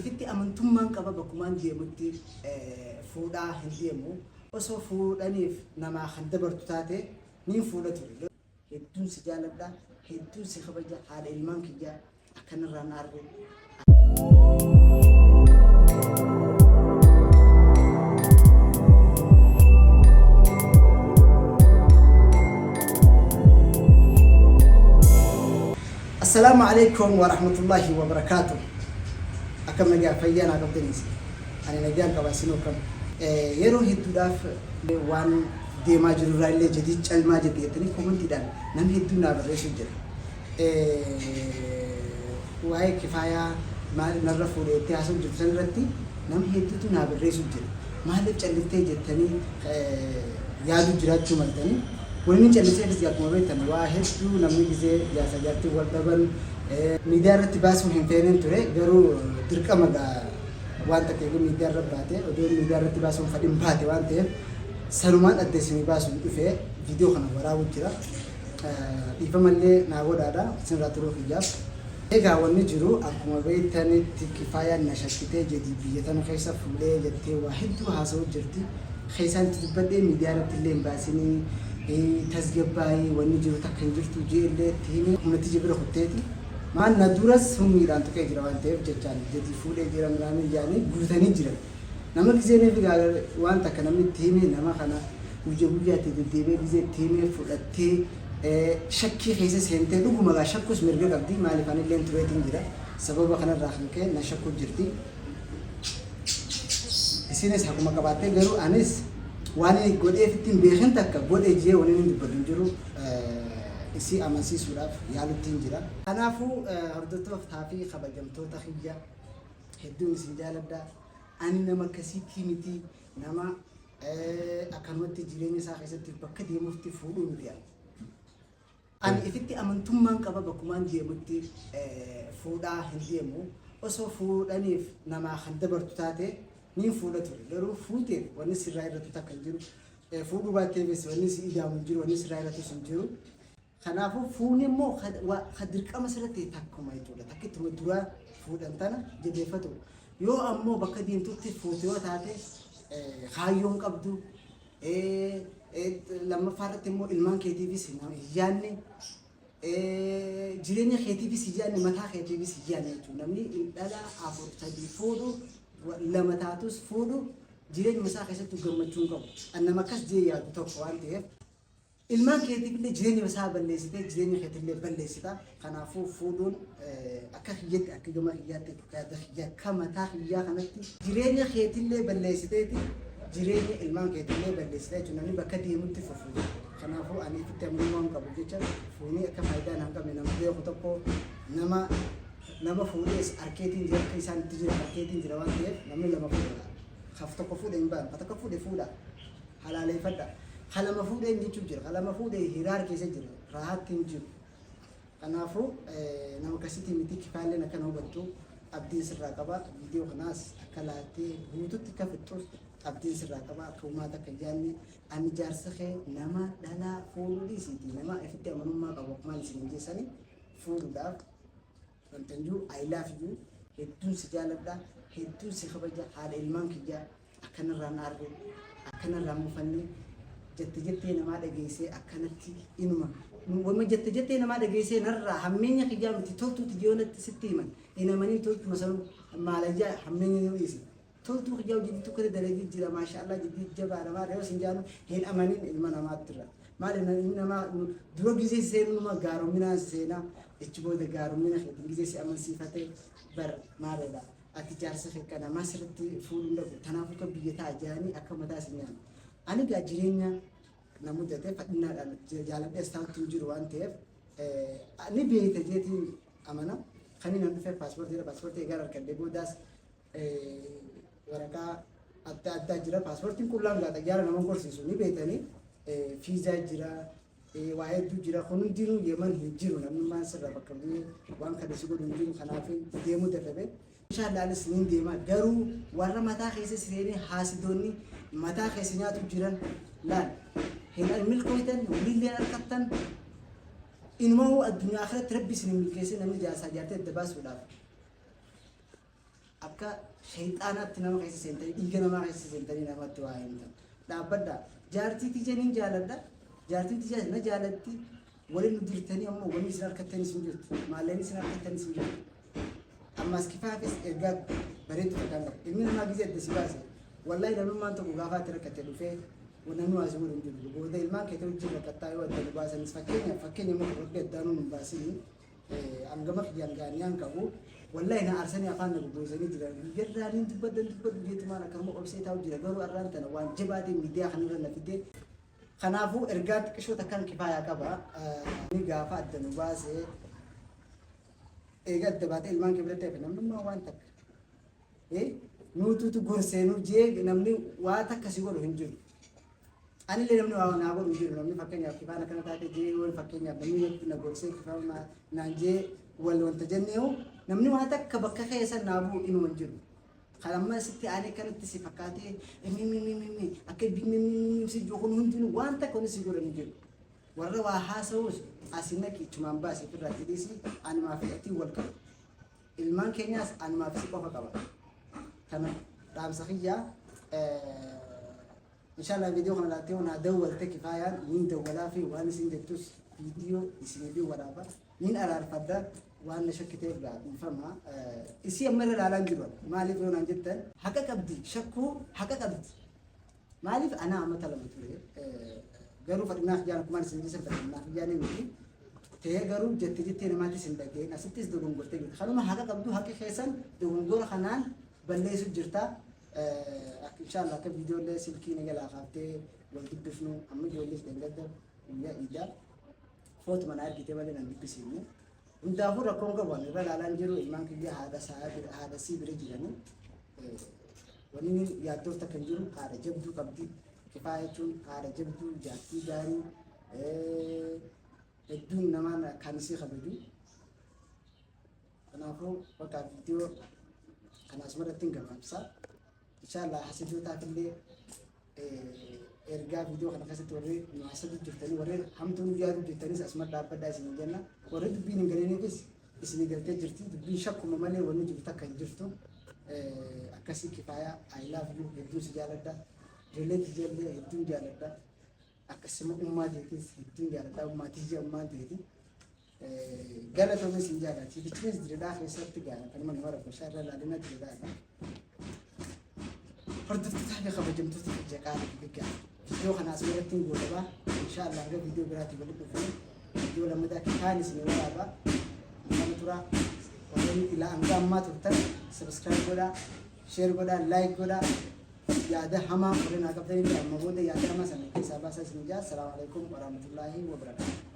ifitti amantummaan qaba bakkumaan deemutti fuudhaa hin deemu osoo fuudhaniif namaa kan dabartu taate niin fuudha ture. Hedduun si jaaladha, hedduun si kabaja, haadha ilmaan kiyyaa akkanarraan arge. السلام عليكم ورحمة الله وبركاته. أكمل نجا فيانا قبضنيس. أنا نجان كباسينوكم. يروح الدراف وان دي ما جرو رايلة جديد شل ما جديد تاني كومنتي دان. نم هدونا بريشو جري. وهاي كفاية ما نرفوا ليه تحسن جبسن رتي. نم هدونا بريشو جري. ما هذا شلته جتاني يادو جرات شو مالتاني. ولمن جلسة بس يا كمبي تنواهد تو نمني بزي يا سجارتي والدبل ميدار تباسو هم فينن ترى جرو دركا مدا وانت كيلو ميدار رباته ودور ميدار تباسو فديم باته وانت سلمان أدسيني باسو إفه فيديو خنا ورا وجرا إفهم اللي نعود هذا سنراتورو فيجاب إيجا وني جرو أكمبي تاني تكفاية نشاطته جدي بيتنا خيسا فلة جدي واحد تو حاسو جرتي خيسان تبدأ ميدار تلين باسيني تسجباي ونجرو تكنجر تجيل تيمي ونتيجة بره خطتي ما ندورس هم يران تكى جرا تيف جتان جدي فولة جرا مرامي يعني بوزاني جرا نما كزينة في قال وان تكنامي تيمي نما خنا وجبوجة تدبي بزي تيمي فلتي شكي خيسة سنتي لو بمجا شكوس مرجع قبدي ما لفاني لين تبيتين جرا سبب خنا راخن كه نشكو جرتي إسينس حكومة كباتة جرو أنيس واني قد إفتين بيخن تك قد إجيه ونين دبلن جرو إسي أمانسي سوراف يالو تنجرا أنا فو أردتو فتافي خبجمتو تخيجا هدون سنجالب دا أني نما كسي كيمتي نما أكنوت تجريني ساخيسة تبكت يمفتي فولو مديا أنا إفتي أمانتم من كبا بكمان ديمتي فودا هنديمو وسو فوداني نما خندبر تاتي نين فودا توري لرو فوتي ونسي رايرة تتكنجرو فودو باتي بس ونسي إيدا منجرو ونسي رايرة تسنجرو خنافو فوني مو خدرك أمسرتي تاكو ما يتولا تاكيت مدرا فود أنتنا جديفتو يو أمو بكدين توتي فوتيو تاتي خايون قبدو لما فارت مو إلمان كيتي بي سينا يعني جيريني خيتي بي سيجاني متا خيتي بي سيجاني نمني إلا أفور تدي فودو لما تاتوس فودو جيرين مساخة ستو قمتشون قم أنما كاس دي يادو توقوان تيف المان كيتي بلي جيريني مساها بلسيتا جيريني خيتي اللي بلسيتا خنافو فودون أكا خيات أكا جمع خياتي كادا خيات كما تا خيات خناتي جيريني خيتي اللي بلسيتا جيريني المان كيتي اللي بلسيتا جناني بكدي يمتي ففودو خنافو أني في تمرين قبل جيجا فوني أكا فايدان هنقا من أمبيو خطبو nama fuudhes arkeetiin jira isaan tijira arkeetiin jira waan ta'eef namni lama fuudha khaf tokko fuudha hin baan tokko fuudhe fuudha halaaleeffadha halama fuudhe jechuun jira halama fuudhe hiraar keessa jira raahattiin jiru kanaafuu nama kasitti miti kifaaleen akka hubattu abdiin sirraa qaba viidiyoo kanaas akka laattee guututti akka fixxuuf abdiin sirraa qaba akka uummata akka jaanni ani jaarsa kee nama dhalaa fuudhuu dhiisiiti nama ifitti amanummaa qabu maal isin jeessanii fuudhuudhaaf فانتنجو I love you هدون سجالة هدون سخبجة هذا إلمان كجا أكن الران أرجو أكن الران مفني جت نما دقيسة أكنتي إنما وما جت نما دقيسة نرى هميني كجا متتوتو تجيونا تستيمن إنما نين توت مثلا ما لجا هميني يويسي توتو كجا وجدي توكل درجة جرا ما شاء الله جدي جبا أنا ما رأي سنجانو هين أمانين إلمان ما ترى ما لنا إنما دروب جزء سين ما قارو منا سينا إتشبه دقارو منا خد جزء سي أمن صفته بر ما ردا أتجار سخر كنا ما سرت فول لو تنافق بيجتا جاني أكمل تاسنيان أنا جاجرينيا نموذج ده فتنا جالب استان تنجر وان تيف أنا بيجي تجيتي أمانة خلينا نفهم باسبورت إيجار كده بوداس ورقة أتا جرا باسبورت كلهم لا تجار نمون كورسيسو ني بيتني فيزا جرا واحد جرا خنون دينو يمن هجرو نمن ما سر بكمي وان كده سيقول هجرو خنافين ديمو تفهم إن شاء الله على سنين ديما جرو ورا متى خيس سريني حاسدوني متى خيسنا تجرا لا هنا الملك ويتن وليل أركتن إنما هو الدنيا آخرة تربي سنين ملكيسين نمن جالس جارته الدباس ولا akka shayxaanaatti nama keessa seentanii dhiiga namaa keessa seentanii namatti waa himtan. Dhaabbadhaa jaartii tijaniin jaaladha. Jaartii tijaan na jaalatti waliin nu dirtanii ammoo wanni isin harkattanis hin jirtu. Maalleen isin harkattanis hin jirtu. Ammas kifaafis ergaa bareedu fakkaan qaba. Ilmi namaa gizee adda si baase. Wallahi namummaan tokko gaafaatti rakkate dhufee namni waa isin waliin jiru. Booda ilmaan keetii wajjin rakkattaa yoo adda nu baasanis fakkeenya immoo waggaa addaanuu nu baasini. Angama kiyyaan gaaniyyaan qabu. Wallahi na arsanii afaan na guggoosanii jiran. Garraaniin dubbaddan jeetumaan akkama obsee taa'u jira. Garuu arraan tana waan jabaatee miidiyaa kanarra na fidee. Kanaafuu ergaa xiqqishoota kan kifaayaa qaba. Ni gaafa adda nu baasee eega adda baatee ilmaan kee biratti hafe namnummaa waan takka. Nututu gorsee nu jee namni waa takka si godhu hin jiru. Anillee namni waa naa godhu hin jiru. Namni fakkeenyaaf kifaana kana taate jee wal fakkeenyaaf namni na gorsee kifaana naan jee wal wanta jenneewu namni waa takka bakka keessa naa bu'u inuma hin jiru. Kan amma sitti aanee kanatti si fakkaatee akka si jookun hundinuu waan takka wanni si godhan hin jiru. Warra waa haasa'uus asin naqi ichumaan baasee firraa jedheesi anumaa fi atii wal qabu. Ilmaan keenyaas anumaa fi qofa qaba. Kana dhaamsa kiyyaa inshallah viidiyoo kana laatee onaa dawwalte kifaayaan niin dawwalaa fi waan isin jettus viidiyoo isinii fi waraaba niin araarfadda waan na shakkiteef gaafifama isii amma irra ilaalaan jiru maaliif yoo naan jettan haqa qabdi shakkuu haqa qabdi maaliif anaa amma talama ture garuu fadhinaaf jaan kumaan isin jisa fadhinaaf jaanii miti ta'ee garuu jettee namaatis hin dhageen asittis dogongortee jirti kanuma haqa qabdu haqi keessan dogongora kanaan balleessu jirta inshallah akka viidiyoolee silkii ni galaa kaaftee wal dubbifnu amma ijoolleef dangadda guyyaa iidaa footuma na argite malee nan dubbisiifne hundaafuu rakkoon qaban irra ilaalaan jiru ilmaan kiyya haadha sii bira jiranii wanni yaaddoofta kan jiru haadha jabduu qabdi kifaaya jechuun haadha jabduu jaartii gaarii hedduun namaan kan isii kabaju kanaafuu bakka viidiyoo kanas maratti hin gabaabsa inshallah hasidootaaf illee ergaa viidiyoo kana keessatti warri nuwaasatu jirtanii warri hamtuun yaadu jirtanis asuma dhaabbadhaa isin jenna warri dubbiin hin galiniifis isin galtee jirti dubbiin shakkuma malee wanni jiru takka hin jirtu akkasii kifaaya I love you hedduu si jaaladha ijoollee tijeellee hedduun jaaladha akkasuma ummaa teetis hedduun jaaladha ummaatii jee ummaan teeti galatoomii sin jaalati bichinis diridhaa keessatti gaana kanuma nama rakkoshaa irra laalina diridhaadha hordoftoota fi kabajamtoota jaqaa gaggaa viidiyoo kana asirratti hin goolabaa inshallah hanga viidiyoo biraatti walitti dhufanii viidiyoo lammataa kaan isin waraabaa nama turaa warreen ilaa hanga ammaa turtan subscribe godhaa share godhaa like godhaa yaada hamaa warreen haa qabdanii amma booda yaada hamaa sana keessaa baasaa isin jaa. Assalaamu alaikum warahmatullaahi wabarakaatuh.